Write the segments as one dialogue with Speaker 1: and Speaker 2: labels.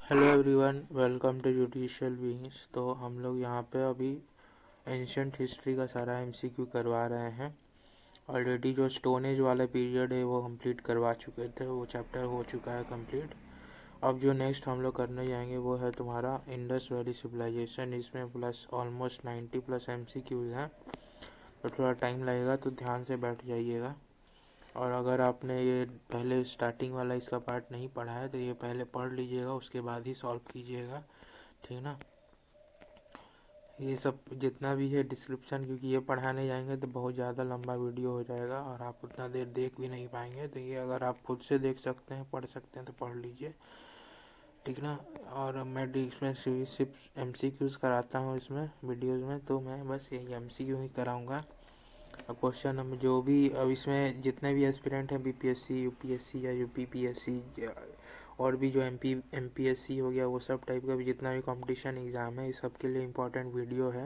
Speaker 1: Hello everyone, welcome to judicial beings. तो हम लोग यहाँ पे अभी एंशंट हिस्ट्री का सारा एमसीक्यू करवा रहे हैं। ऑलरेडी जो स्टोन एज वाला पीरियड है वो कंप्लीट करवा चुके थे, वो चैप्टर हो चुका है कंप्लीट। अब जो नेक्स्ट हम लोग करने जाएंगे वो है तुम्हारा इंडस वैली सिविलाइजेशन। इसमें प्लस ऑलमोस्ट 90 प्लस एमसीक्यूज हैं, तो थोड़ा टाइम लगेगा, तो ध्यान से बैठ जाइएगा। और अगर आपने ये पहले स्टार्टिंग वाला इसका पार्ट नहीं पढ़ा है तो ये पहले पढ़ लीजिएगा, उसके बाद ही सॉल्व कीजिएगा, ठीक ना। ये सब जितना भी है डिस्क्रिप्शन, क्योंकि ये पढ़ाने जाएंगे तो बहुत ज़्यादा लंबा वीडियो हो जाएगा और आप उतना देर देख भी नहीं पाएंगे। तो ये अगर आप खुद से देख सकते हैं, पढ़ सकते हैं तो पढ़ लीजिए, ठीक ना। और मैं इसमें सिर्फ एमसीक्यूज कराता हूँ इसमें वीडियोज़ में, तो मैं बस यही एमसीक्यू ही कराऊँगा। क्वेश्चन नंबर जो भी अब इसमें जितने भी एस्पिरेंट हैं, बीपीएससी, यूपीएससी या यूपीपीएससी और भी जो एमपीएससी हो गया, वो सब टाइप का भी जितना भी कंपटीशन एग्ज़ाम है, इस सब के लिए इम्पोर्टेंट वीडियो है।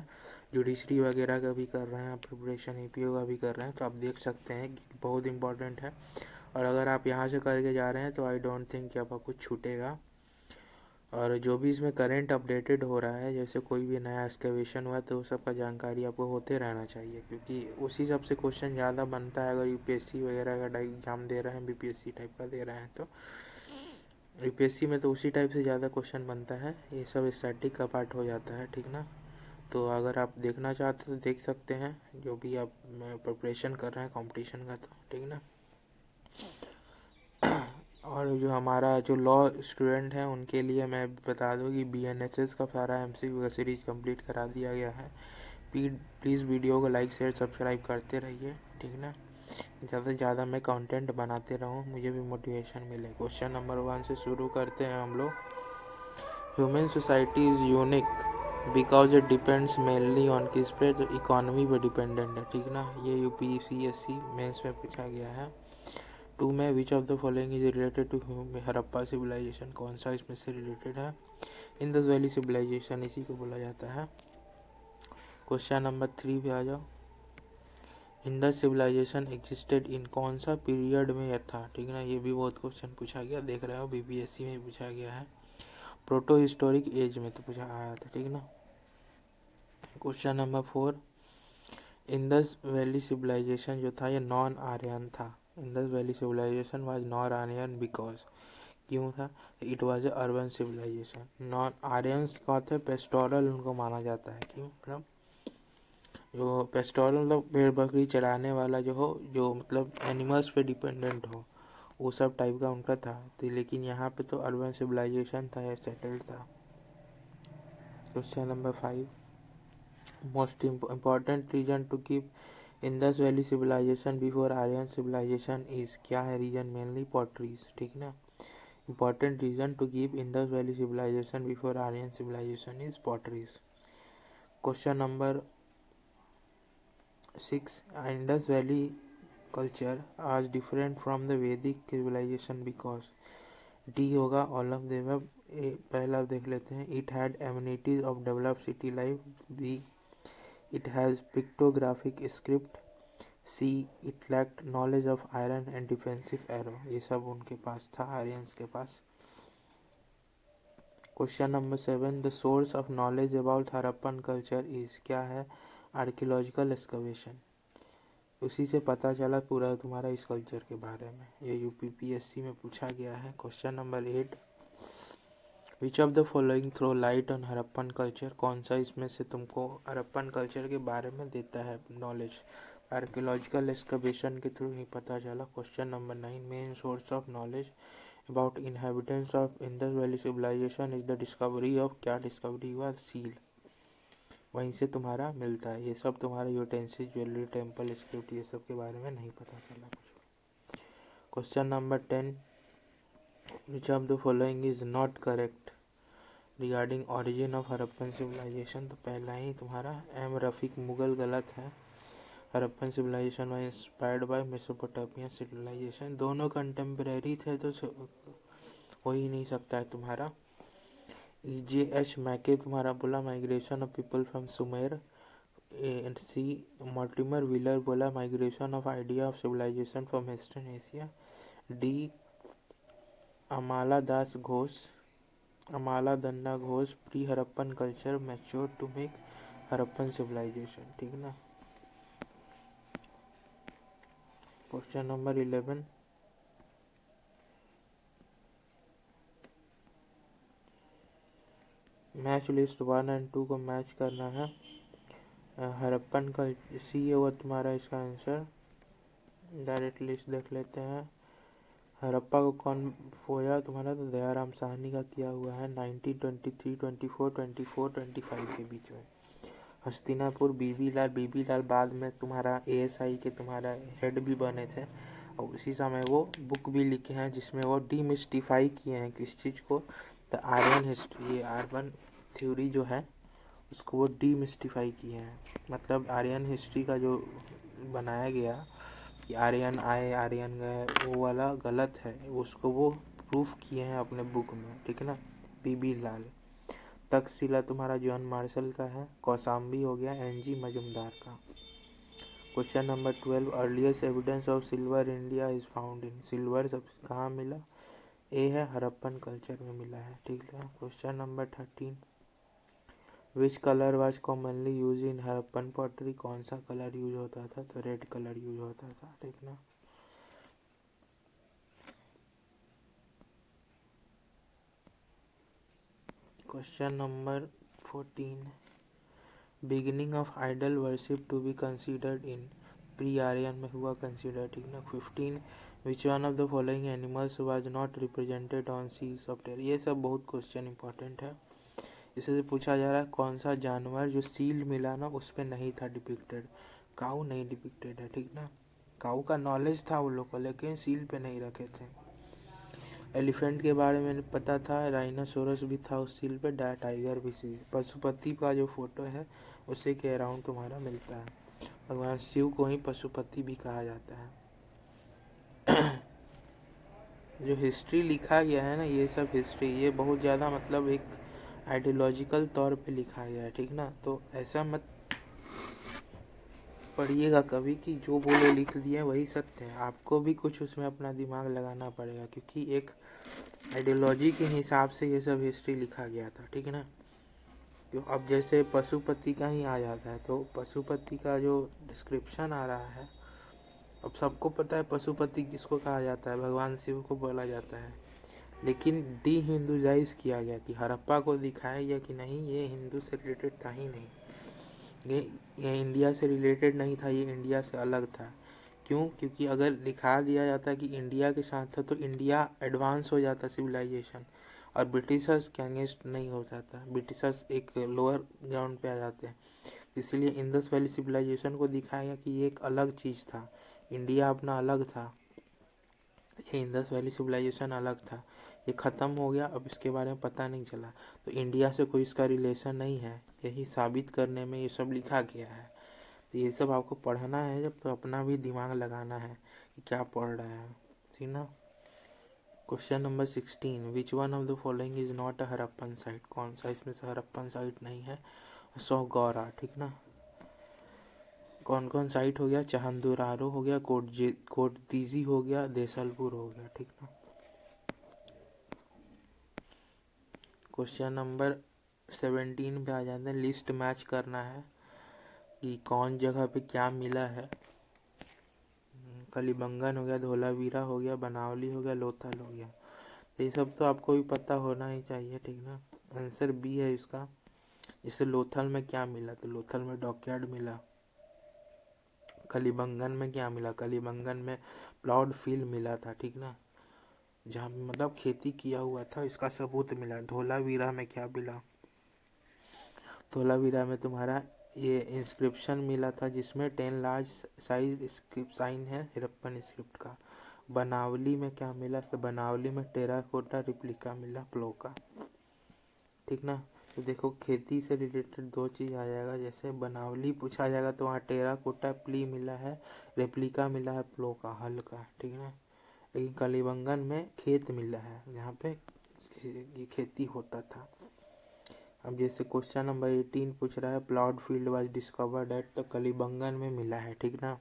Speaker 1: जुडिशरी वगैरह का भी कर रहे हैं प्रिपरेशन, ईपीओ का भी कर रहे हैं, तो आप देख सकते हैं कि बहुत इंपॉर्टेंट है। और अगर आप यहाँ से करके जा रहे हैं तो आई डोंट थिंक कि आपका कुछ छूटेगा। और जो भी इसमें करंट अपडेटेड हो रहा है, जैसे कोई भी नया एक्सकवेशन हुआ तो उस सब का जानकारी आपको होते रहना चाहिए, क्योंकि उसी सब से क्वेश्चन ज़्यादा बनता है। अगर यूपीएससी वगैरह का एग्जाम दे रहे हैं, बीपीएससी टाइप का दे रहे हैं, तो यूपीएससी में तो उसी टाइप से ज़्यादा क्वेश्चन बनता है। ये सब स्टैटिक का पार्ट हो जाता है, ठीक ना। तो अगर आप देखना चाहते तो देख सकते हैं, जो भी आप प्रिपरेशन कर रहे हैं कंपटीशन का, तो ठीक ना। और जो हमारा जो लॉ स्टूडेंट हैं उनके लिए मैं बता दूं कि बीएनएसएस का सारा एमसीक्यू का सीरीज कंप्लीट करा दिया गया है। प्लीज़ वीडियो को लाइक शेयर सब्सक्राइब करते रहिए, ठीक ना। ज़्यादा से ज़्यादा मैं कंटेंट बनाते रहूँ, मुझे भी मोटिवेशन मिले। क्वेश्चन नंबर 1 से शुरू करते हैं हम लोग। Human society is unique because it depends mainly on किस पे, तो इकोनॉमी पे डिपेंडेंट है, ठीक ना। ये यूपीसीएससी मेंस में पूछा गया है। 2 में which of the following is related to Harappa civilization, कौन सा इसमें से रिलेटेड है। इंडस वैली सिविलाइजेशन इसी को बोला जाता है। क्वेश्चन नंबर 3 पे आ जाओ। इंडस सिविलाइजेशन एग्जिस्टेड इन कौन सा पीरियड में यह था, ठीक है ना। ये भी बहुत क्वेश्चन पूछा गया, देख रहे हो बीपीएससी में पूछा गया है। प्रोटो हिस्टोरिक एज में तो पूछा आया था, ठीक ना। Question number 4, Indus valley civilization जो था ये नॉन आर्यन था। Indus valley civilization was non Aryan because, क्यों था। It was a urban civilization. Non Aryans का थे पेस्टोरल उनको माना जाता है, क्यों, मतलब जो पेस्टोरल मतलब भेड़ बकरी चराने वाला जो हो, जो मतलब एनिमल्स पे डिपेंडेंट हो, वो सब टाइप का उनका था। तो लेकिन यहाँ पे तो अर्बन सिविलाइजेशन था, या सेटल्ड था। Question number 5, most important reason to keep Indus valley civilization before Aryan civilization is, क्या है रीजन, मेनली पॉटरीज, ठीक ना। Important reason to keep Indus valley civilization before Aryan civilization is potteries. Question number 6, Indus valley culture as different from the Vedic civilization because, D होगा all of the above. पहला देख लेते हैं। It had amenities of developed city life, B it has pictographic script, see it lacked knowledge of iron and defensive arrow. ये सब उनके पास था, आर्यंस के पास। Question number 7, the source of knowledge about Harappan culture is, क्या है, archaeological excavation. उसी से पता चला पूरा तुम्हारा इस कल्चर के बारे में, ये यूपीपीएससी में पूछा गया है। Question number 8, which of the following throw light on Harappan culture, कौन सा इसमें से तुमको हड़प्पन कल्चर के बारे में देता है नॉलेज। आर्कियोलॉजिकल एक्सकवेशन के थ्रू ही पता चला। Question number 9, main source of knowledge about inhabitants of Indus valley civilization is the discovery of, क्या डिस्कवरी हुआ, सील, वहीं से तुम्हारा मिलता है। ये सब तुम्हारा यूटेंसिल, ज्वेलरी, टेम्पल स्क्रिप्ट, ये सब के बारे में नहीं पता चला कुछ। Question number 10, which of the following is not correct regarding origin of Harappan civilization, तो पहला ही तुम्हारा एम रफीक मुगल गलत है। Harappan civilization was inspired by Mesopotamian civilization, दोनों कंटेम्परेरी थे, तो हो ही नहीं सकता है तुम्हारा। जे एच मैके तुम्हारा बोला migration of people from Sumer, and C Mortimer Wheeler बोला migration of idea of civilization from eastern Asia, D Amala Das Ghosh Amala दन्ना Ghosh, pre Harappan culture mature to make Harappan civilization, ठीक ना। क्वेश्चन नंबर 11, मैच लिस्ट 1 और 2 को match करना है। हरप्पन का सी होगा तुम्हारा इसका आंसर। डायरेक्ट लिस्ट देख लेते हैं। हरप्पा को कौन खोया तुम्हारा, तो दयाराम साहनी का किया हुआ है 1923, 24, 24, 25 के बीच में। हस्तिनापुर बीबी लाल बाद में तुम्हारा एएसआई के तुम्हारा हेड भी बने थे, और उसी समय वो बुक भी लिखे हैं जिसमें वो डीमिस्टिफाई किए हैं किस चीज़ को, the Aryan history, Aryan theory जो है उसको वो डीमिस्टिफाई किए हैं। मतलब आर्यन हिस्ट्री का जो बनाया गया कि आर्यन आए आर्यन गए, वो वाला गलत है, उसको वो प्रूफ किए हैं अपने बुक में, ठीक है ना। बीबी लाल। तक्षशिला तुम्हारा जॉन मार्शल का है। कौशाम्बी हो गया एनजी मजुमदार का। Question number 12, earliest evidence of silver India is found in, silver सब कहाँ मिला, ए है हरप्पन कल्चर में मिला है, ठीक है। Question number 13, which colour was commonly use in Harappan pottery, कौन सा कलर यूज होता था, तो रेड कलर यूज होता था, ठीक ना। Question number 14, beginning of idol worship to be considered in, pre Aryan में हुआ कंसिडर, ठीक ना। 15, which one of the following animals was not represented on seals of टेर, ये सब बहुत क्वेश्चन इंपॉर्टेंट है। इससे पूछा जा रहा है कौन सा जानवर जो सील मिला ना उस पर नहीं था डिपिक्टेड, काऊ नहीं डिपिक्टेड है, ठीक ना। काऊ का नॉलेज था वो लोग को लेकिन सील पे नहीं रखे थे। एलिफेंट के बारे में पता था, राइनासोरस भी था उस सील पे, टाइगर भी सी। पशुपति का जो फोटो है उसी के अराउंड तुम्हारा मिलता है। भगवान शिव को ही पशुपति भी कहा जाता है। जो हिस्ट्री लिखा गया है ना, ये सब हिस्ट्री ये बहुत ज़्यादा मतलब एक आइडियोलॉजिकल तौर पे लिखा गया है, ठीक ना। तो ऐसा मत पढ़िएगा कभी कि जो बोले लिख दिए वही सत्य है, आपको भी कुछ उसमें अपना दिमाग लगाना पड़ेगा, क्योंकि एक आइडियोलॉजी के हिसाब से ये सब हिस्ट्री लिखा गया था, ठीक है ना। तो अब जैसे पशुपति का ही आ जाता है, तो पशुपति का जो डिस्क्रिप्शन आ रहा है, अब सबको पता है पशुपति किसको कहा जाता है, भगवान शिव को बोला जाता है, लेकिन डी हिंदुजाइज किया गया कि हड़प्पा को दिखाया गया कि नहीं ये हिंदू से रिलेटेड था ही नहीं, ये इंडिया से रिलेटेड नहीं था, ये इंडिया से अलग था। क्यों, क्योंकि अगर दिखा दिया जाता कि इंडिया के साथ था तो इंडिया एडवांस हो जाता सिविलाइजेशन, और ब्रिटिशर्स के अगेंस्ट नहीं हो जाता, ब्रिटिशर्स एक लोअर ग्राउंड पे आ जाते हैं। इसीलिए इंडस वैली सिविलाइजेशन को दिखाया गया कि ये एक अलग चीज़ था, इंडिया अपना अलग था, ये इंडस वैली सिविलाइजेशन अलग था, ये ख़त्म हो गया, अब इसके बारे में पता नहीं चला, तो इंडिया से कोई इसका रिलेशन नहीं है, यही साबित करने में ये सब लिखा गया है। तो ये सब आपको पढ़ना है जब, तो अपना भी दिमाग लगाना है कि क्या पढ़ रहा है, ठीक ना। Question number 16, which one of the following is not a Harappan site, कौन सा इसमें से हरप्पन साइट नहीं है, सौगौरा, ठीक ना। कौन कौन साइट हो गया, चाहंदुरारो हो गया, कोटदीजी हो गया, देसलपुर हो गया, ठीक ना। क्वेश्चन नंबर 17 पे आ जाते हैं, लिस्ट मैच करना है कि कौन जगह पे क्या मिला है। कलिबंगन हो गया, धोलावीरा हो गया, बनावली हो गया, लोथल हो गया, ये सब तो आपको भी पता होना ही चाहिए, ठीक ना। आंसर बी है इसका। जैसे लोथल में क्या मिला, तो लोथल में डॉकयार्ड मिला। कलिबंगन में क्या मिला, कलिबंगन में प्लाउड फील्ड मिला था, ठीक ना, जहाँ मतलब खेती किया हुआ था, इसका सबूत मिला। धोलावीरा में क्या मिला, धोलावीरा में तुम्हारा ये इंस्क्रिप्शन मिला था जिसमें 10 लार्ज साइज स्क्रिप्ट साइन है हड़प्पन स्क्रिप्ट का। बनावली में क्या मिला, तो बनावली में टेराकोटा रिप्लिका मिला प्लो का, ठीक ना। तो देखो खेती से रिलेटेड दो चीज़ आ जाएगा, जैसे बनावली पूछा जाएगा तो वहाँ टेराकोटा प्ली मिला है, रेप्लिका मिला है प्लो का हल का, ठीक ना। लेकिन कलिबंगन में खेत मिला है जहाँ पे ये खेती होता था। अब जैसे क्वेश्चन नंबर 18 पूछ रहा है, ploughed field was discovered at, तो कलिबंगन में मिला है, ठीक ना।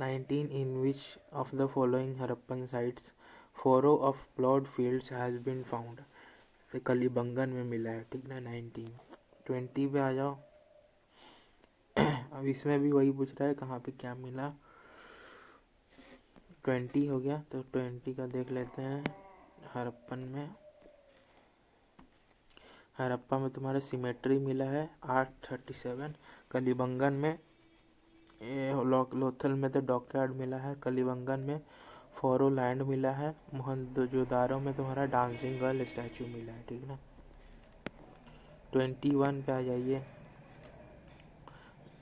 Speaker 1: 19, in which of the following Harappan sites furrow of ploughed fields has been found, से कलिबंगन में मिला है, ठीक ना। 19। 20 पे आ जाओ। अब इसमें भी वही पूछ रहा है कहाँ पे क्या मिला। 20 हो गया तो 20 का देख लेते हैं। हड़प्पा में तुम्हारा सिमेट्री मिला है 837। कलिबंगन में लोथल में तो डॉकयार्ड मिला है। कलिबंगन में फोरो लैंड मिला है। मोहनजोदारो में तुम्हारा डांसिंग गर्ल स्टैचू मिला है, ठीक ना। 21 पे आ जाइए।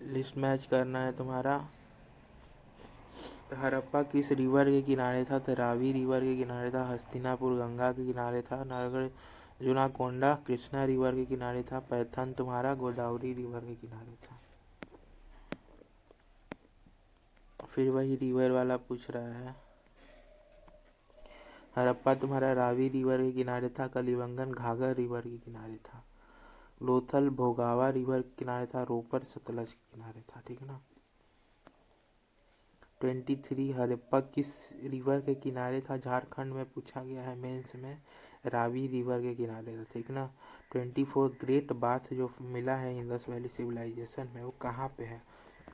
Speaker 1: लिस्ट मैच करना है तुम्हारा। तो हड़प्पा किस रिवर के किनारे था? तो रावी रिवर के किनारे था। हस्तिनापुर गंगा के किनारे था। नारगढ़ जुनाकोंडा कृष्णा रिवर के किनारे था। पैथन तुम्हारा गोदावरी रिवर के किनारे था। फिर वही रिवर वाला पूछ रहा है। हड़प्पा तुम्हारा रावी रिवर के किनारे था। कलिबंगन घाघर रिवर के किनारे था। लोथल भोगावा रिवर के किनारे था। रोपर सतलज के किनारे था, ठीक ना। 23 हड़प्पा किस रिवर के किनारे था? झारखंड में पूछा गया है मेंस में। रावी रिवर के किनारे था, ठीक ना। 24 ग्रेट बाथ जो मिला है इंडस वैली सिविलाइजेशन में, वो कहाँ पे है?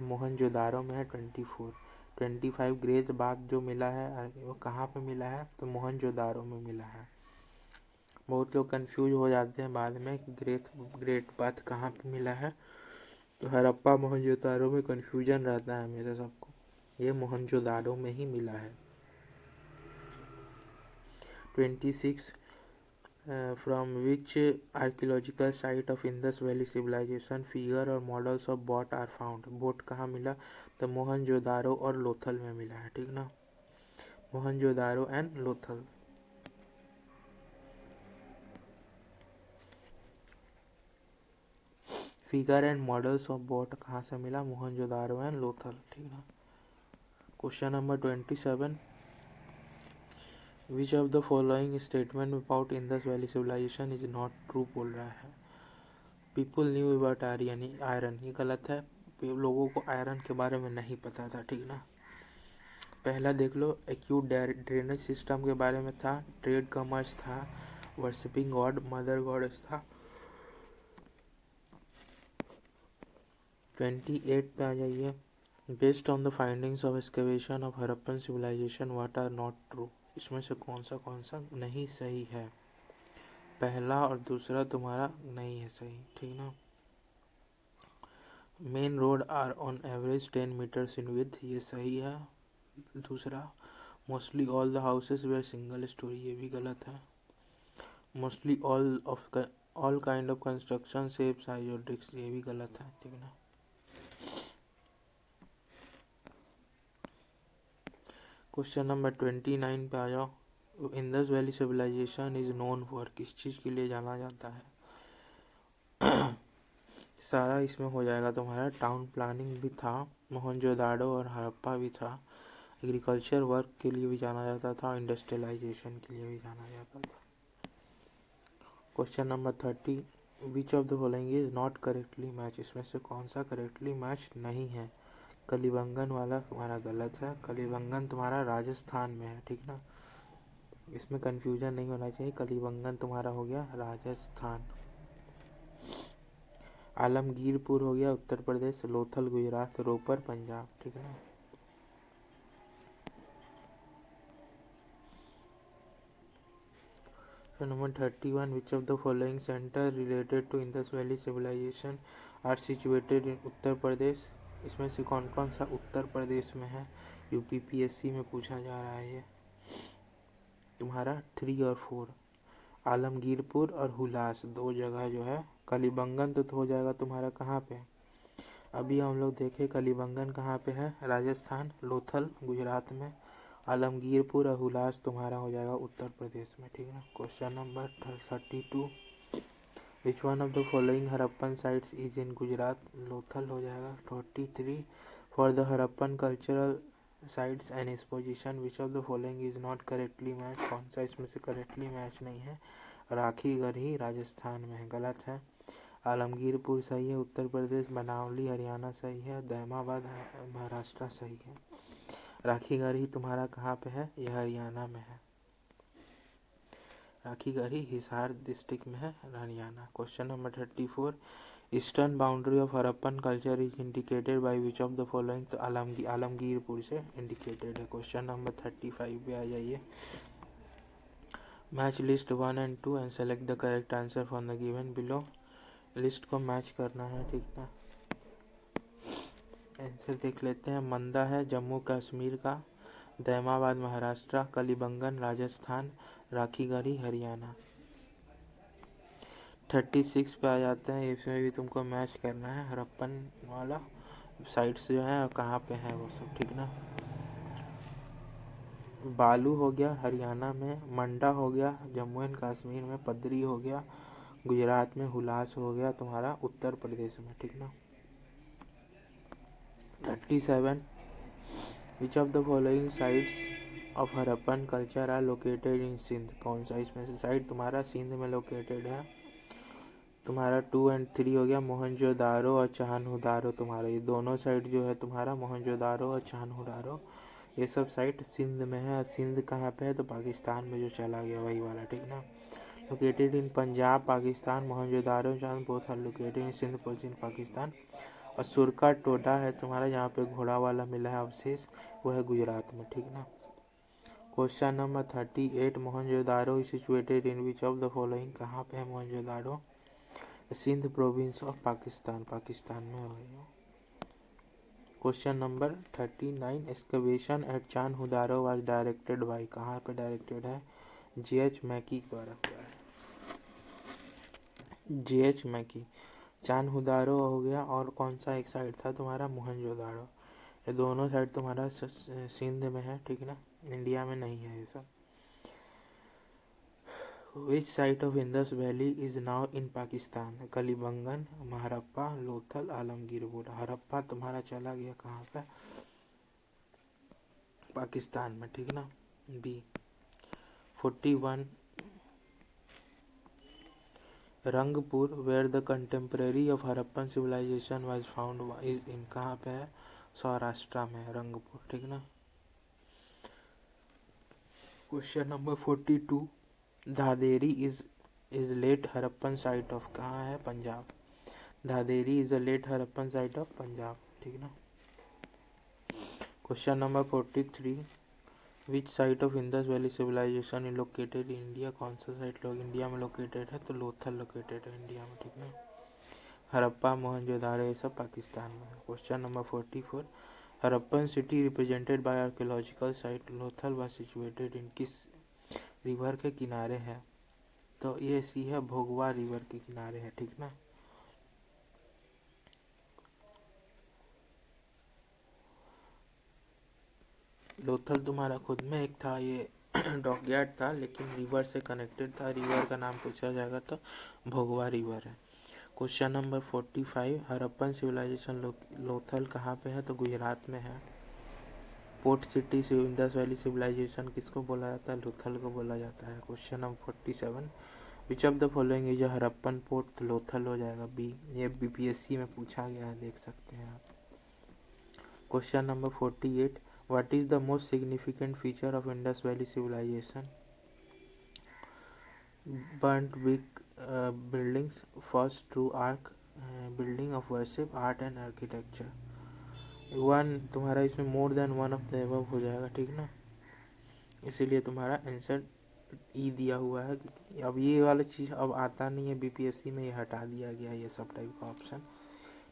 Speaker 1: मोहनजोदारो में है। 24। 25 ग्रेट बाथ जो मिला है वो कहाँ पे मिला है? तो मोहनजोदारो में मिला है। बहुत लोग कंफ्यूज हो जाते हैं बाद में कि ग्रेट बाथ कहाँ पे मिला है। तो हड़प्पा मोहनजोदारो में कंफ्यूजन रहता है हमेशा सबको। ये मोहनजोदारो में ही मिला है। 26 from which archaeological site of Indus valley civilization figure और models of boat are found? Boat कहाँ मिला? तो मोहनजोदारो और लोथल में मिला है, ठीक ना। Mohenjodaro and Lothal. Figure and models of boat कहाँ से मिला? मोहनजोदारो एंड लोथल, ठीक ना। Question number 27। Which of the following statement about Indus valley civilization is not true बोल रहा है। पीपुल न्यू अबाउट आयरन, ये गलत है। लोगों को आयरन के बारे में नहीं पता था, ठीक ना। पहला देख लो, एक्यूट ड्रेनेज सिस्टम के बारे में था। ट्रेड कॉमर्स था। वर्शिपिंग गॉड मदर गॉडेस था। 28 पे आ जाइए। Based on the findings of excavation of Harappan civilization what are not true? इसमें से कौन सा नहीं सही है? पहला और दूसरा तुम्हारा नहीं है सही, ठीक ना। Main road are on average 10 meters in width, ये सही है। दूसरा, mostly all the houses were single storey, ये भी गलत है। Mostly all kind of construction shapes आइयोडिक्स, ये भी गलत है, ठीक ना। क्वेश्चन नंबर 29 पे आ जाओ। Indus valley civilization is known for, किस चीज़ के लिए जाना जाता है? सारा इसमें हो जाएगा तुम्हारा। टाउन प्लानिंग भी था। मोहनजोदाड़ो और हड़प्पा भी था। एग्रीकल्चर वर्क के लिए भी जाना जाता था। इंडस्ट्रियलाइजेशन के लिए भी जाना जाता था। Question number 30। Which of the following is not correctly match? इसमें से कौन सा करेक्टली मैच नहीं है? कलिबंगन वाला तुम्हारा गलत है। कलिबंगन तुम्हारा राजस्थान में है, ठीक ना। इसमें कंफ्यूजन नहीं होना चाहिए। कलिबंगन तुम्हारा हो गया राजस्थान। आलमगीरपुर हो गया उत्तर प्रदेश। लोथल गुजरात। रोपर पंजाब, ठीक है ना। Number 31। Which of the following centre related to Indus valley civilization are situated in Uttar Pradesh? इसमें से कौन कौन सा उत्तर प्रदेश में है? यूपीपीएससी में पूछा जा रहा है ये। तुम्हारा 3 और 4, आलमगीरपुर और हुलास, दो जगह जो है। कलिबंगन तो हो जाएगा तुम्हारा कहाँ पे? अभी हम लोग देखे कलिबंगन कहाँ पे है? राजस्थान। लोथल गुजरात में। आलमगीरपुर और हुलास तुम्हारा हो जाएगा उत्तर प्रदेश में, ठीक है ना। Question number 32। Which one of the following Harappan sites is in Gujarat? Lothal हो जाएगा। 43। For the Harappan cultural sites and exposition which of the following is not correctly match? कौन सा इसमें से करेक्टली मैच नहीं है? राखीगढ़ ही राजस्थान में है, गलत है। आलमगीरपुर सही है उत्तर प्रदेश। बनावली हरियाणा सही है। दहमाबाद महाराष्ट्र सही है। राखीगढ़ ही तुम्हारा कहाँ पे है? यह हरियाणा में है। राखीगढ़ी हिसार डिस्ट्रिक्ट में है, Haryana. Question number 34, eastern boundary of Harappan culture is indicated by which of the following. तो आलमगीरपुर से इंडिकेटेड है। क्वेश्चन नंबर 35 पे आ जाइए। Match list 1 and 2 and select the correct answer from the given below. List को मैच करना है, ठीक ना। आंसर देख लेते हैं। मंदा है जम्मू कश्मीर का, दैमाबाद महाराष्ट्र, कलिबंगन राजस्थान, राखीगढ़ी हरियाणा। 36 पे आ जाते हैं। इसमें भी तुमको मैच करना है हड़प्पन वाला साइट्स जो है और कहाँ पे है वो सब, ठीक ना। बालू हो गया हरियाणा में, मंडा हो गया जम्मू एंड कश्मीर में, पदरी हो गया गुजरात में, हुलास हो गया तुम्हारा उत्तर प्रदेश में, ठीक ना। 37, which of the following sites of Harappan culture are located in Sindh. कौन सा इसमें से साइट तुम्हारा सिंध में लोकेटेड है। तुम्हारा 2 and 3 हो गया मोहनजोदारो और चाहनुदारो। तुम्हारा ये दोनों साइट जो है तुम्हारा मोहनजोदारो और चाहनुदारो, ये सब साइट सिंध में है। सिंध कहाँ पे है तो पाकिस्तान में जो चला गया वही वाला, ठीक ना। लोकेटेड इन पंजाब पाकिस्तान, मोहनजोदारो चांद both are located in Sindh पश्चिम पाकिस्तान। और सुरका टोडा है तुम्हारा जहाँ पे घोड़ा वाला मिला है अवशेष, वो है गुजरात में, ठीक ना। Question number 38, Mohenjodaro is situated in which of the following. कहाँ पे है मोहनजोदारो। सिंध प्रोविंस ऑफ पाकिस्तान, पाकिस्तान में हो गई। Question number 39, excavation at Chanhudaro was directed by. कहाँ पे डायरेक्टेड है, J.H. मैकी द्वारा हुआ है। J.H. मैकी। चानहुदारो हो गया और कौन सा एक साइड था तुम्हारा मोहनजोदारो। ये दोनों साइड तुम्हारा सिंध में है, ठीक ना, इंडिया में नहीं है ये सब। Which site of Indus valley is now in Pakistan. Kalibangan, Harappa, Lothal, Alamgirpur. Harappa तुम्हारा चला गया कहाँ पे, पाकिस्तान में, ठीक ना। B. 41, Rangpur where the contemporary of Harappan civilization was found is in. कहाँ पे है, सौराष्ट्र में है रंगपुर, ठीक ना। Question number 42, Dadheri is late Harappan site of. कहाँ है, Punjab. Dadheri is a late Harappan site of Punjab, ठीक ना। Question number 43, which site of Indus valley civilization is located in India. कौन सा साइट लोग इंडिया में लोकेटेड है तो लोथल लोकेटेड है इंडिया में, ठीक ना। हड़प्पा मोहनजोदारो ये सब पाकिस्तान में। Question number 44, Harappan city represented by archaeological site Lothal was situated in. किस रिवर के किनारे है तो ये सी है भोगवा रिवर के किनारे है, ठीक ना। लोथल तुम्हारा खुद में एक था, ये डॉकयार्ड था लेकिन रिवर से कनेक्टेड था। रिवर का नाम पूछा जाएगा तो भोगवा रिवर है। Question number 45, Harappan civilization Lothal कहाँ पे है तो गुजरात में है। पोर्ट सिटी से इंडस वैली सिविलाइजेशन किसको बोला जाता है, लोथल को बोला जाता है। Question number 47, which of the following is Harappan port. तो लोथल हो जाएगा बी। ये बीपीएससी में पूछा गया है, देख सकते हैं आप। Question number 48, what is the most significant feature of Indus valley civilization. Burnt big buildings, first true arch, building of worship, art and architecture. One तुम्हारा इसमें more than one of the above हो जाएगा, ठीक ना। इसीलिए तुम्हारा answer ई दिया हुआ है। अब ये वाला चीज़ अब आता नहीं है बीपीएससी में, ये हटा दिया गया ये सब टाइप का ऑप्शन,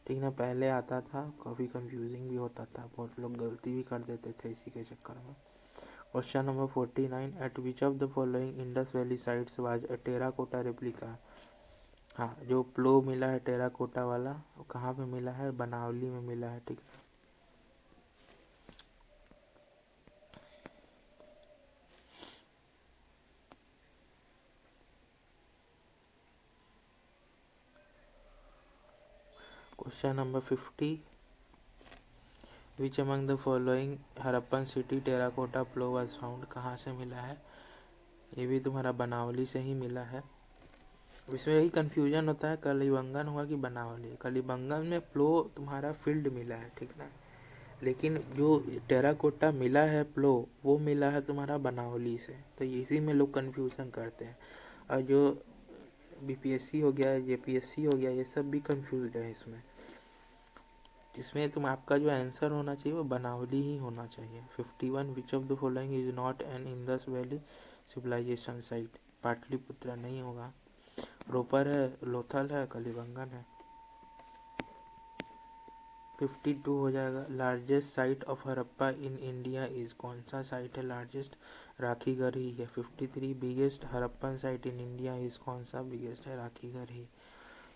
Speaker 1: ठीक ना। पहले आता था, काफ़ी कंफ्यूजिंग भी होता था, बहुत लोग गलती भी कर देते थे इसी के चक्कर में। Question number 49, eight which of the following Indus valley sites was a terracotta replica. हाँ, जो प्लो मिला है टेराकोटा वाला वो कहाँ पे मिला है, बनावली में मिला है, ठीक है। Question number 50, which among the following Harappan city terracotta plough was found. कहाँ से मिला है, ये भी तुम्हारा बनावली से ही मिला है। इसमें यही कन्फ्यूजन होता है, कलिबंगन हुआ कि बनावली। कलिबंगन में प्लो तुम्हारा फील्ड मिला है, ठीक ना। लेकिन जो टेराकोटा मिला है प्लो, वो मिला है तुम्हारा बनावली से। तो इसी में लोग कन्फ्यूज़न करते हैं। और जो बीपीएससी हो गया, जेपीएससी हो गया, ये सब भी कंफ्यूज है इसमें। जिसमें तुम आपका जो आंसर होना चाहिए वो बनावली ही होना चाहिए। 51 which of the following is not an Indus valley civilization site. Pataliputra नहीं होगा, रोपर है, लोथल है, कलिबंगन है। 52 हो जाएगा। Largest site of Harappa in India is, कौन सा साइट है लार्जेस्ट? राखीगढ़ ही है। 53 biggest Harappan site in India is, कौन सा बिगेस्ट है? राखीगढ़ ही।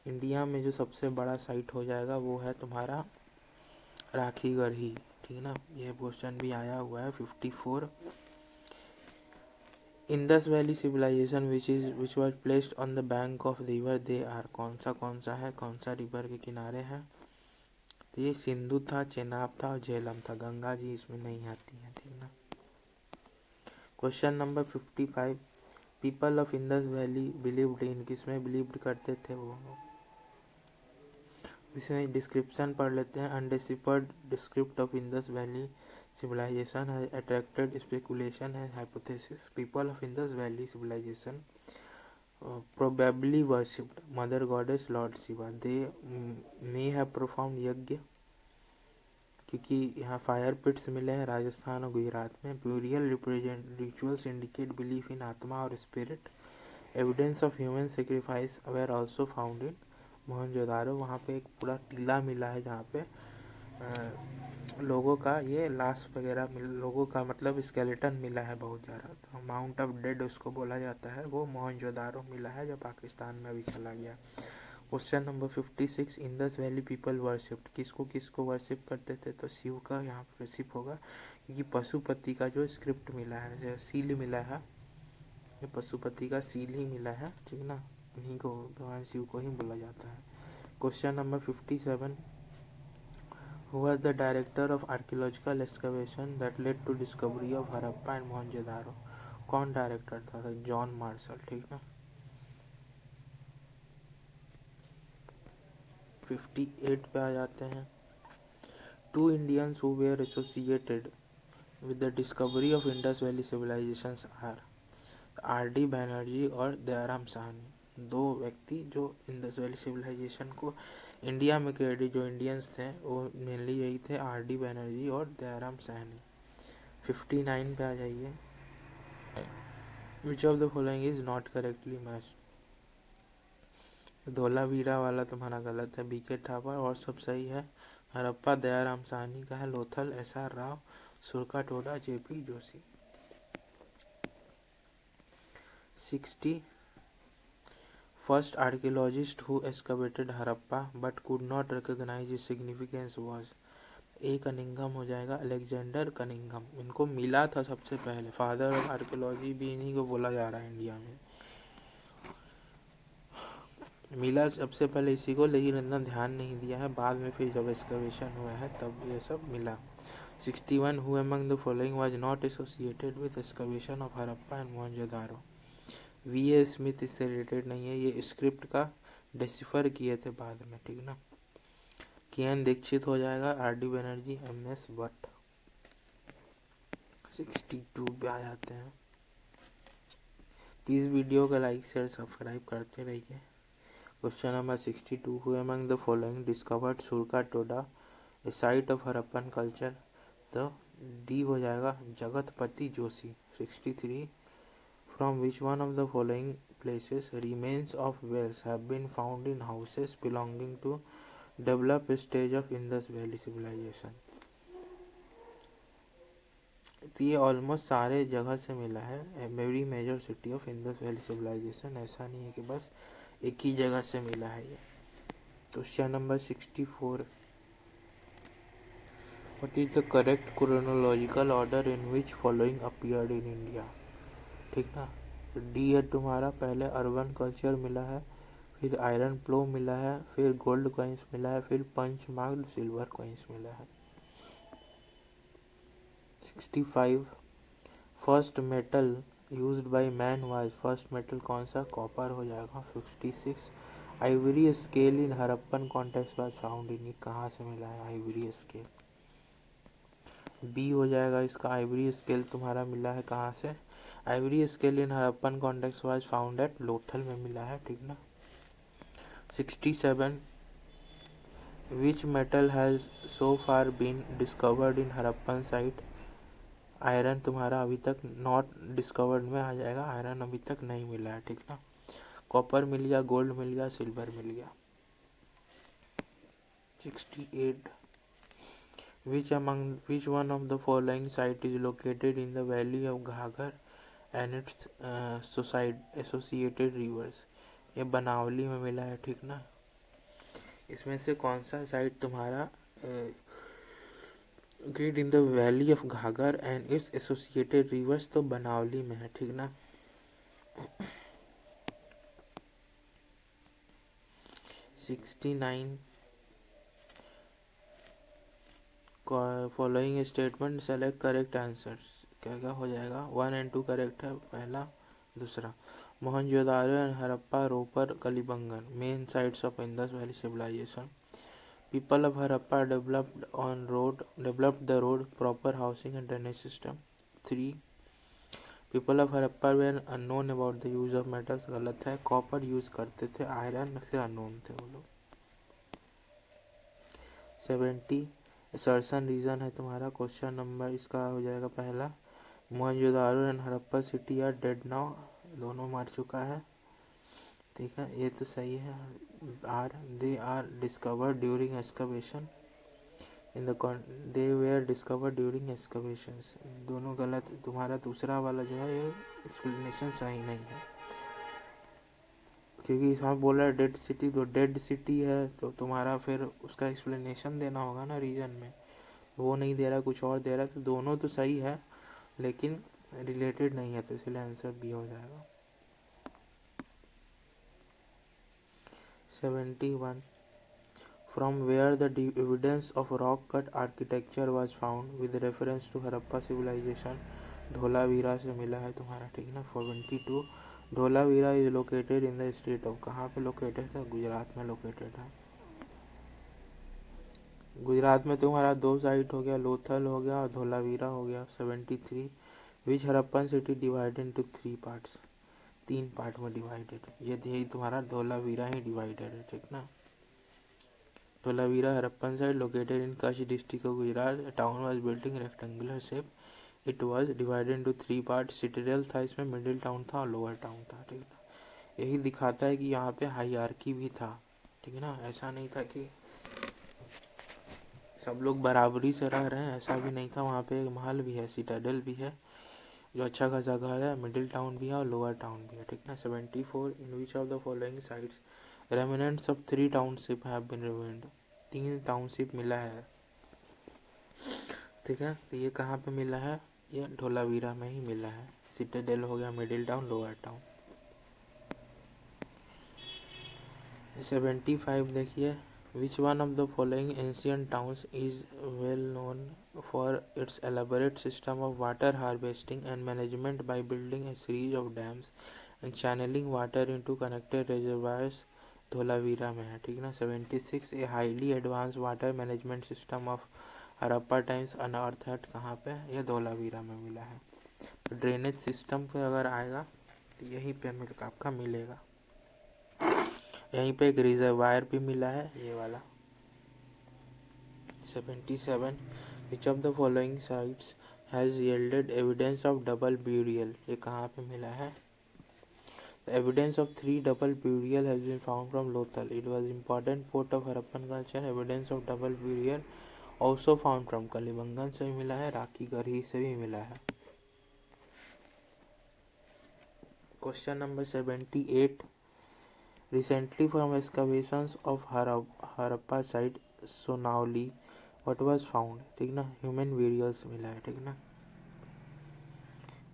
Speaker 1: इंडिया में जो सबसे बड़ा साइट हो जाएगा वो है तुम्हारा राखीगढ़ ही, ठीक ना। ये क्वेश्चन भी आया हुआ है। 54 Indus valley civilization which was placed on the bank of river they are, कौन सा है, कौन सा रिवर के किनारे है? तो ये सिंधु था, चेनाब था और झेलम था। गंगा जी इसमें नहीं आती है, ठीक ना। Question number 55 people of Indus valley believed in, किसमें बिलीव्ड करते थे वो? इसमें डिस्क्रिप्शन पढ़ लेते हैं। Undeciphered the script of Indus valley civilization has attracted speculation and hypothesis. People of Indus Valley civilization probably worshipped Mother Goddess Lord Shiva. They may have performed यज्ञ, क्योंकि यहाँ फायर पिट्स मिले हैं राजस्थान और गुजरात में। Burial rituals indicate belief in आत्मा और spirit. Evidence of human sacrifice were also found in Mohenjodaro. वहाँ पे एक पूरा टीला मिला है जहाँ पे लोगों का ये लाश वगैरह लोगों का मतलब स्केलेटन मिला है बहुत ज़्यादा। तो माउंट ऑफ डेड उसको बोला जाता है, वो मोहनजोदारो मिला है जो पाकिस्तान में अभी चला गया। Question number 56 Indus valley people worshipped, किसको वर्शिप करते थे? तो शिव का यहाँ पर वर्शिप होगा, क्योंकि पशुपति का जो स्क्रिप्ट मिला है, जैसे सील मिला है, ये पशुपति का सील ही मिला है, ठीक ना। उन्हीं को, भगवान शिव को ही बोला जाता है। Question number 57 Who was the director of archaeological excavation that led to discovery of Harappa and Mohenjodaro? कौन डायरेक्टर था? जॉन मार्शल, ठीक है। 58 पे आ जाते हैं। Two Indians who were associated with the discovery of Indus valley civilizations are, R D. Banerjee और दयाराम साहनी। दो व्यक्ति जो इंडस वैली सिविलाइजेशन को इंडिया में क्रेडिट, जो इंडियंस थे वो मेनली यही थे, आर.डी. बैनर्जी और दयाराम साहनी। 59 पे आ जाइए। विच of the following is not correctly match? Dholavira वाला तुम्हारा गलत है, बीके ठाकुर, और सब सही है। हड़प्पा दयाराम साहनी का है, Lothal S R. Rao, Surkotada J P. Joshi. 60 First archaeologist who excavated Harappa but could not recognize its significance was, A Cunningham हो जाएगा, अलेक्जेंडर कनिंघम। इनको मिला था सबसे पहले, फादर ऑफ आर्कियोलॉजी भी इन्हीं को बोला जा रहा है इंडिया में। मिला सबसे पहले इसी को, लेकिन इतना ध्यान नहीं दिया है, बाद में फिर जब एक्सकवेशन हुआ है तब ये सब मिला। 61 Who among the following was not associated with excavation of Harappa and Mohenjodaro? VA. Smith इससे रिलेटेड नहीं है, ये स्क्रिप्ट का डिसिफर किए थे बाद में, ठीक ना। के.एन. दीक्षित हो जाएगा, आर.डी. बनर्जी, एम.एस. भट्ट। 62 पे आ जाते हैं। प्लीज़ वीडियो को लाइक शेयर सब्सक्राइब करते रहिए। Question number 62 who among the following discovered Surkotada, a site of Harappan culture? तो डी हो जाएगा, Jagatpati Joshi. 63 From which one of the following places remains of wells have been found in houses belonging to developed stage of Indus Valley civilization? तो ये almost सारे जगह से मिला है, every major city of Indus valley civilization. ऐसा नहीं है कि बस एक ही जगह से मिला है ये। Question number 64 What is the correct chronological order in which following appeared in India? ठीक ना। डी है तुम्हारा, पहले अर्बन कल्चर मिला है, फिर आयरन प्लो मिला है, फिर गोल्ड कॉइन्स मिला है, फिर पंच मार्क्ड सिल्वर कॉइन्स मिला है। 65 first metal used by man was, first metal कौन सा? कॉपर हो जाएगा। 56 Ivory scale in Harappan context was found in, कहाँ से मिला है आइवरी स्केल? बी हो जाएगा इसका, आइवरी स्केल तुम्हारा मिला है कहाँ से, ivory scale in Harappan context was found at Lothal में मिला है, ठीक ना। 67 which metal has so far been discovered in Harappan site, iron तुम्हारा अभी तक नॉट डिस्कवर्ड में आ जाएगा, आयरन अभी तक नहीं मिला है, ठीक ना। कॉपर मिल गया, गोल्ड मिल गया, सिल्वर मिल गया। 68 which one of the following site is located in the valley of Ghaggar and its associated rivers, ये बनावली में मिला है, ठीक ना। इसमें से कौन सा साइट तुम्हारा located in the valley of Ghaggar and its associated rivers, तो बनावली में है, ठीक ना। 69 following statement select correct answers, क्या क्या हो जाएगा, 1 और 2 करेक्ट है, पहला दूसरा। Mohenjodaro and Harappa, Ropar, Kalibangan main sites of Indus valley civilization. People of Harappa developed the road, proper housing and drainage system. 3 people of Harappa were unknown about the use of metals, गलत है, कॉपर यूज करते थे, आयरन से अननोन थे वो लोग। 70 असर्शन रीजन है तुम्हारा, क्वेश्चन नंबर इसका हो जाएगा पहला, Mohenjodaro and Harappa city are dead now, दोनों मार चुका है, ठीक है, ये तो सही है। They are discovered during excavation in the they were discovered during excavations, दोनों गलत, तुम्हारा दूसरा वाला जो है ये एक्सप्लेनेशन सही नहीं है, क्योंकि इसमें बोला है डेड सिटी, तो डेड सिटी है तो तुम्हारा फिर उसका एक्सप्लेनेशन देना होगा ना रीजन में, वो नहीं दे रहा, कुछ और दे रहा, तो दोनों तो सही है लेकिन रिलेटेड नहीं है, तो इसलिए आंसर बी हो जाएगा। 71 from where the evidence of rock cut architecture was found with reference to Harappa civilization, Dholavira से मिला है तुम्हारा, ठीक ना। 42 Dholavira is located in the state of, कहाँ पे लोकेटेड है, गुजरात में लोकेटेड है। गुजरात में तुम्हारा 2 साइट हो गया, लोथल हो गया और धोलावीरा हो गया। 73 which Harappan city divided into 3 parts, 3 part में डिवाइडेड, यही तुम्हारा धोलावीरा ही डिवाइडेड है, ठीक ना। Dholavira Harappan site located in Kutch district of Gujarat, town was built in rectangular shape, it was divided into 3 part, citadel था इसमें, मिडिल टाउन था और लोअर टाउन था, ठीक ना। यही दिखाता है कि यहाँ पे हायरार्की भी था, ठीक है ना, ऐसा नहीं था कि सब लोग बराबरी से रह रहे हैं, ऐसा भी नहीं था, वहाँ पे एक महल भी है, सिटाडेल भी है जो अच्छा खासा घर है, मिडिल टाउन भी है और लोअर टाउन भी है, ठीक ना। 74 in which of the following sites remnants of 3 township have been remained, 3 township मिला है, ठीक है, तो ये कहाँ पे मिला है, ये धोलावीरा में ही मिला है, सिटाडेल हो गया मिडिल टाउन, लोअर टाउन। 75 देखिए, which one of the following ancient towns is well known for its elaborate system of water harvesting and management by building a series of dams and channeling water into connected reservoirs, Dholavira में है, ठीक ना। 76 a highly advance water management system of Harappa times अनअर्थड, कहाँ पे, ये धोलावीरा में मिला है। तो ड्रेनेज सिस्टम पे अगर आएगा तो यहीं पे आपका मिलेगा, यहीं पे एक रिजर्वायर भी मिला है, ये वाला। 77 which of the following sites has yielded evidence of double burial, ये कहाँ पे मिला है, evidence of 3 double burial has been found from Lothal, it was important port of Harappan culture, evidence of double burial also found from Kalibangan से भी मिला है, राखी गढ़ी से भी मिला है। Question number 78 recently from excavations of Harappa site Sonauli what was found, ठीक ना, ह्यूमन burials मिला है, ठीक ना।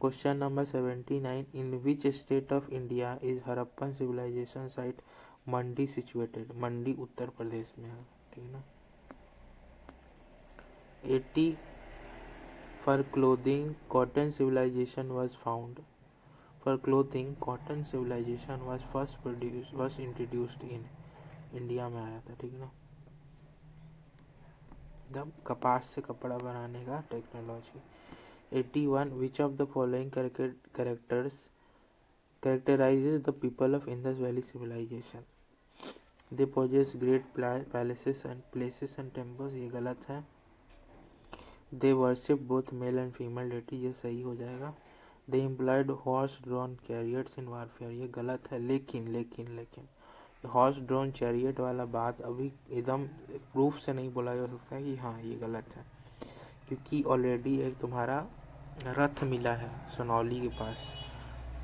Speaker 1: Question number 79 in which state of India is Harappan civilization site Mandi situated, Mandi Uttar Pradesh में है, ठीक ना। 80 for clothing cotton civilization was found, for clothing cotton civilization was introduced in India में आया था, ठीक है ना। द कपास से कपड़ा बनाने का technology. 81 which of the following characters characterizes the people of Indus Valley civilization? They possess great palaces and places and temples, ये गलत है। They worship both male and female deity, ये सही हो जाएगा। They employed horse drawn chariots in warfare, ये गलत है। लेकिन हॉर्स ड्रोन चैरियट वाला बात अभी एकदम प्रूफ से नहीं बोला जा सकता है कि हाँ ये गलत है, क्योंकि ऑलरेडी एक तुम्हारा रथ मिला है सोनौली के पास,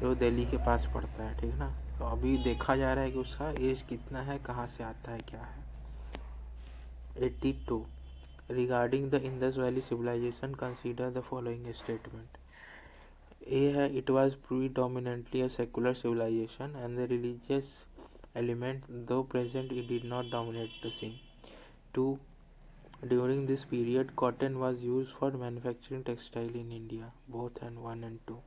Speaker 1: जो दिल्ली के पास पड़ता है, ठीक ना। तो अभी देखा जा रहा है कि उसका एज कितना है, कहाँ से आता है, क्या है। 82 regarding the Indus valley civilization consider the following statement. A है it was predominantly a secular civilization and the religious element though present it did not dominate the scene. 2 during this period cotton was used for manufacturing textile in India. Both and 1 and 2।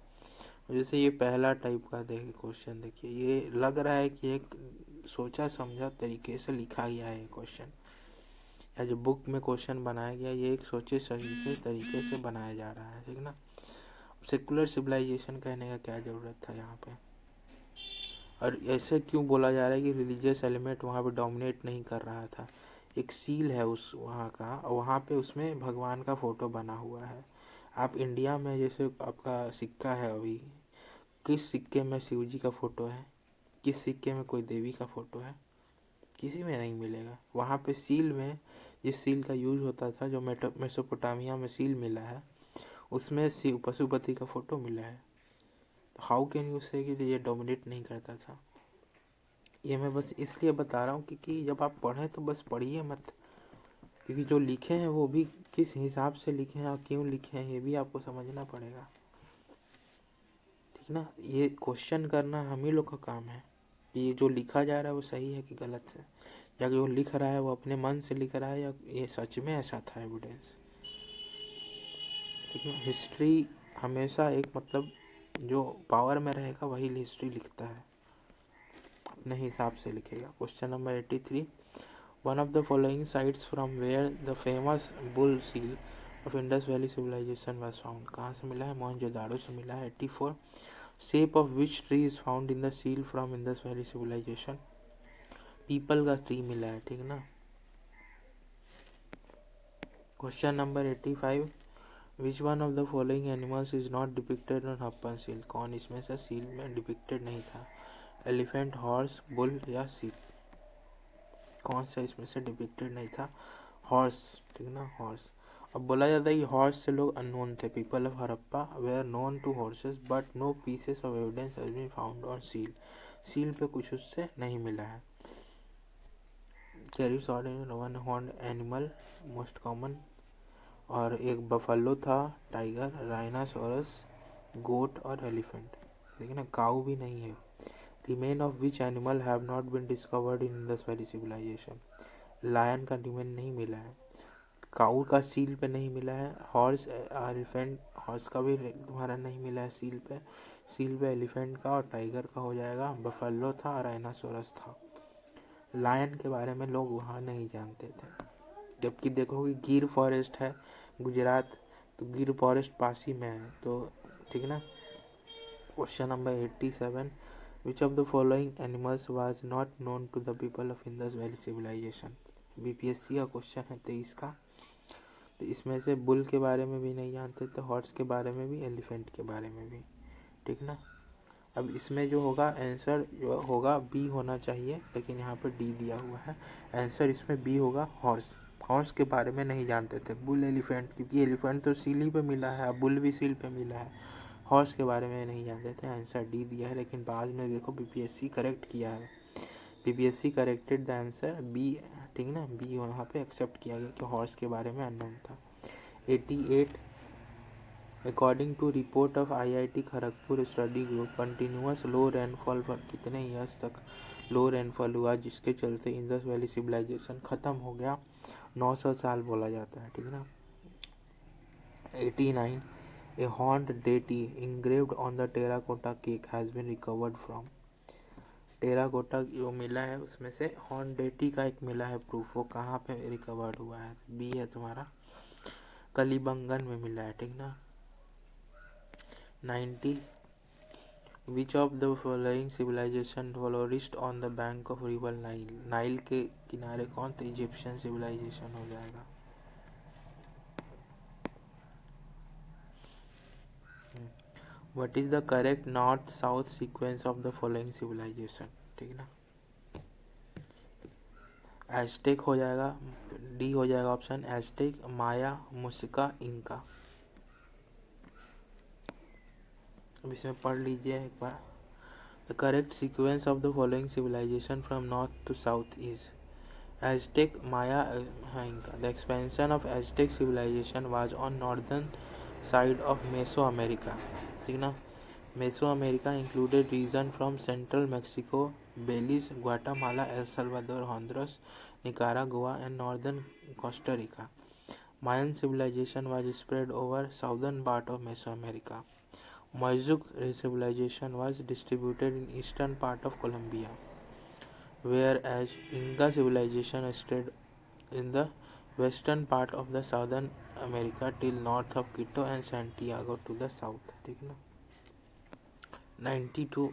Speaker 1: जैसे ये पहला type का देखिए question, देखिए ये लग रहा है कि एक सोचा समझा तरीके से लिखा गया है क्वेश्चन, या जो बुक में क्वेश्चन बनाया गया ये एक सोचे समझे तरीके से बनाया जा रहा है, ठीक ना। सेकुलर सिविलाइजेशन कहने का क्या ज़रूरत था यहाँ पे, और ऐसे क्यों बोला जा रहा है कि रिलीजियस एलिमेंट वहाँ पे डोमिनेट नहीं कर रहा था। एक सील है उस वहाँ का, वहाँ पे उसमें भगवान का फोटो बना हुआ है। आप इंडिया में जैसे आपका सिक्का है अभी, किस सिक्के में शिव जी का फोटो है, किस सिक्के में कोई देवी का फोटो है, किसी में नहीं मिलेगा। वहाँ पे सील में जिस सील का यूज होता था, जो मेसोपोटामिया में सील मिला है, उसमें शिव पशुपति का फोटो मिला है। हाउ कैन यू से कि ये डोमिनेट नहीं करता था। ये मैं बस इसलिए बता रहा हूँ क्योंकि जब आप पढ़ें तो बस पढ़िए मत, क्योंकि जो लिखे हैं वो भी किस हिसाब से लिखे हैं और क्यों लिखे हैं ये भी आपको समझना पड़ेगा, ठीक ना। ये क्वेश्चन करना हम ही लोग का काम है, ये जो लिखा जा रहा है वो सही है कि गलत है, या जो लिख रहा है वो अपने मन से लिख रहा है या ये सच में ऐसा था एविडेंस, ठीक है। हिस्ट्री हमेशा एक मतलब जो पावर में रहेगा वही हिस्ट्री लिखता है, अपने हिसाब से लिखेगा। Question number 83 one of the following sites from where the famous bull seal of Indus valley civilization was found. कहाँ से मिला है, मोहनजोदाड़ो से मिला है। 84 shape of which tree is found in the seal from Indus valley civilization. Peepal का tree मिला है, ठीक ना। Question number 85 which one of the following animals is not depicted on Harappan seal. कौन इसमें से सील में डिपिक्टेड नहीं था, एलिफेंट, हॉर्स, बुल या सीप। कौन सा इसमें से डिपिक्टेड नहीं था, हॉर्स, ठीक ना, हॉर्स। अब बोला जाता है कि हॉर्स से लोग अननोन थे, people of Harappa were known to horses but no pieces of evidence has been found on seal. Seal पे कुछ उससे नहीं मिला है। Carry sword one horn animal most common, और एक बफलो था, टाइगर, राइनासोरस, गोट और एलिफेंट, लेकिन ना काऊ भी नहीं है। Remain of which animal have not been discovered in Indus valley civilization. Lion का रिमेन नहीं मिला है, काऊ का सील पे नहीं मिला है, हॉर्स एलिफेंट, हॉर्स का भी तुम्हारा नहीं मिला है सील पे। सील पे एलिफेंट का और टाइगर का हो जाएगा, बफलो था और राइनासोरस था। लायन के बारे में लोग वहाँ नहीं जानते थे, जबकि देखोगे गिर फॉरेस्ट है गुजरात, तो गिर फॉरेस्ट पास ही में है, तो ठीक ना। Question number 87 which of the following animals was not known to the people of Indus valley civilization. BPSC का क्वेश्चन है 23 का। तो इसमें से बुल के बारे में भी नहीं जानते थे, हॉर्स के बारे में भी, एलिफेंट के बारे में भी, ठीक ना। अब इसमें जो होगा आंसर जो होगा बी होना चाहिए, लेकिन यहाँ पर डी दिया हुआ है। आंसर इसमें बी होगा, हॉर्स। हॉर्स के बारे में नहीं जानते थे, बुल, एलिफेंट, क्योंकि एलिफेंट तो सील ही पे मिला है, अब बुल भी सील पे मिला है, हॉर्स के बारे में नहीं जानते थे। आंसर डी दिया है, लेकिन बाद में देखो बीपीएससी करेक्ट किया है, BPSC corrected the answer B, ठीक ना, बी वहाँ पे एक्सेप्ट किया गया कि हॉर्स के बारे में अननोन था। 88 according to report of IIT Kharagpur study group continuous low rainfall पर कितने ईयर्स तक लो रेनफॉल हुआ, जिसके चलते इंडस वैली सिविलाइजेशन खत्म हो गया। 900 साल बोला जाता है, ठीक ना। 89 a horned deity engraved on the terracotta cake has been recovered from। Terracotta जो मिला है उसमें से हॉन्डेटी का एक मिला है प्रूफ, वो कहाँ पे रिकवर्ड हुआ है? बी है तुम्हारा, कलिबंगन में मिला है, ठीक ना। 90, which of the following civilization flourished on the bank of river Nile? Nile के किनारे कौन? तो इजिप्शियन सिविलाइजेशन हो जाएगा। What is the correct north south sequence of the following civilization? ठीक ना। एस्टेक हो जाएगा, डी हो जाएगा ऑप्शन, एस्टेक, माया, मुस्का, इंका। अब इसमें पढ़ लीजिए एक बार। The correct sequence of the following civilization from north to south is Aztec, Maya, Inca. The expansion of Aztec civilization was on northern side of Mesoamerica. ठीक ना। Mesoamerica included region from central Mexico, Belize, Guatemala, El Salvador, Honduras, Nicaragua, and northern Costa Rica. Mayan civilization was spread over southern part of Mesoamerica. Moistic civilization was distributed in eastern part of Colombia, whereas Inca civilization stayed in the western part of the southern America till north of Quito and Santiago to the south. ठीक ना। 92,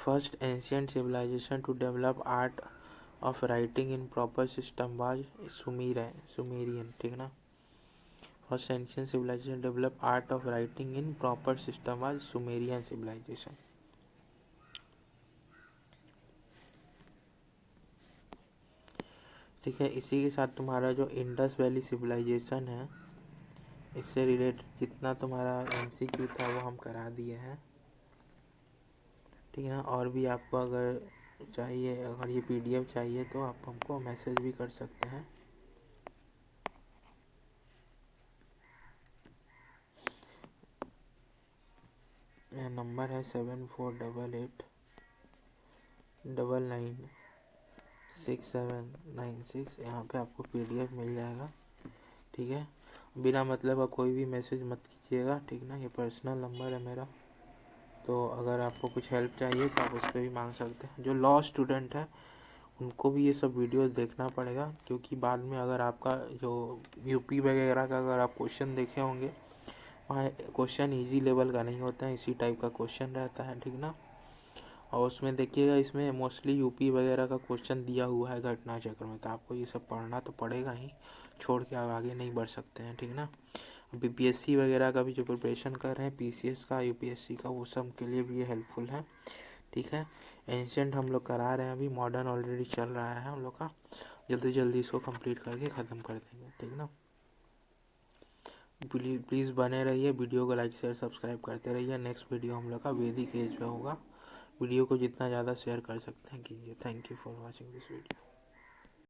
Speaker 1: first ancient civilization to develop art of writing in proper system was Sumerian. ठीक ना। First ancient civilization develop art of writing in proper system was Sumerian civilization. ठीक है, इसी के साथ तुम्हारा जो इंडस वैली सिविलाइजेशन है, इससे रिलेटेड जितना तुम्हारा एमसीक्यू था वो हम करा दिए हैं, ठीक है ना। और भी आपको अगर चाहिए, अगर ये पीडीएफ चाहिए तो आप हमको मैसेज भी कर सकते हैं। यह नंबर है 7488996796। यहाँ पे आपको पीडीएफ मिल जाएगा, ठीक है। बिना मतलब का कोई भी मैसेज मत कीजिएगा, ठीक ना। ये पर्सनल नंबर है मेरा, तो अगर आपको कुछ हेल्प चाहिए तो आप उस पर भी मांग सकते हैं। जो लॉ स्टूडेंट है उनको भी ये सब वीडियोस देखना पड़ेगा, क्योंकि बाद में अगर आपका जो यूपी वगैरह का अगर आप क्वेश्चन देखे होंगे, वहाँ क्वेश्चन इजी लेवल का नहीं होता है, इसी टाइप का क्वेश्चन रहता है, ठीक ना। और उसमें देखिएगा, इसमें मोस्टली यूपी वगैरह का क्वेश्चन दिया हुआ है घटना चक्र में, तो आपको ये सब पढ़ना तो पड़ेगा ही, छोड़ के आप आगे नहीं बढ़ सकते हैं, ठीक ना। बीपीएससी वगैरह का भी जो प्रिपरेशन कर रहे हैं, पीसीएस का, यूपीएससी का, वो सब के लिए भी ये हेल्पफुल है, ठीक है। एंशिएंट हम लोग करा रहे हैं, अभी मॉडर्न ऑलरेडी चल रहा है हम लोग का, जल्दी जल्दी इसको कंप्लीट करके ख़त्म कर देंगे, ठीक ना। प्लीज़ बने रहिए, वीडियो को लाइक शेयर सब्सक्राइब करते रहिए। नेक्स्ट वीडियो हम लोग का वैदिक एज पे होगा। वीडियो को जितना ज़्यादा शेयर कर सकते हैं कीजिए। Thank you for watching this video.